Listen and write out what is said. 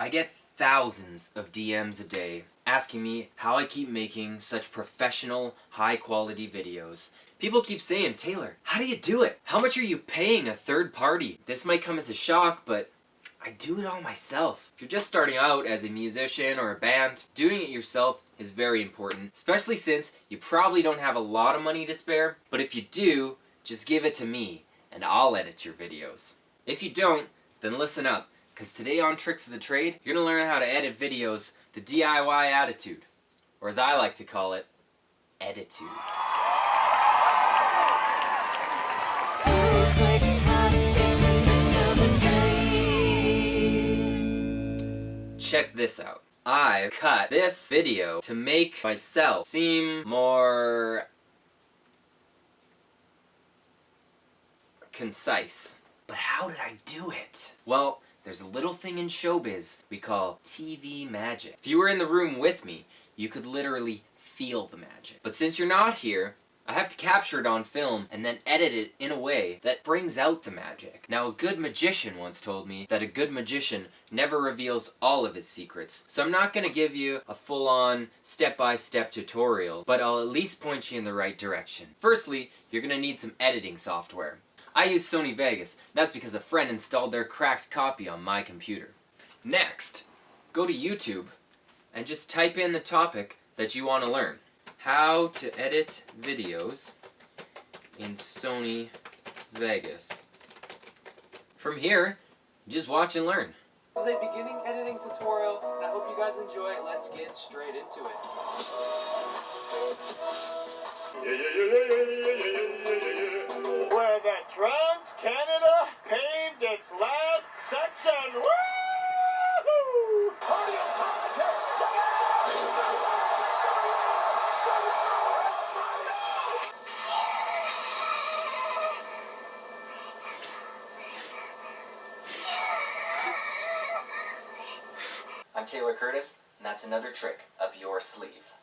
I get thousands of DMs a day asking me how I keep making such professional, high-quality videos. People keep saying, Taylor, how do you do it? How much are you paying a third party? This might come as a shock, but I do it all myself. If you're just starting out as a musician or a band, doing it yourself is very important, especially since you probably don't have a lot of money to spare, but if you do, just give it to me, and I'll edit your videos. If you don't, then listen up, because today on Tricks of the Trade, you're going to learn how to edit videos the DIY attitude, or as I like to call it, editude. Check this out. I cut this video to make myself seem more concise. But how did I do it? Well, there's a little thing in showbiz we call TV magic. If you were in the room with me, you could literally feel the magic. But since you're not here, I have to capture it on film and then edit it in a way that brings out the magic. Now, a good magician once told me that a good magician never reveals all of his secrets. So I'm not going to give you a full-on step-by-step tutorial, but I'll at least point you in the right direction. Firstly, you're going to need some editing software. I use Sony Vegas. That's because a friend installed their cracked copy on my computer. Next, go to YouTube and just type in the topic that you want to learn. How to edit videos in Sony Vegas. From here, just watch and learn. This is a beginning editing tutorial, and I hope you guys enjoy it. Let's get straight into it. Where the Trans-Canada paved its last section. Woo-hoo! Party on top of the I'm Taylor Curtis, and that's another trick up your sleeve.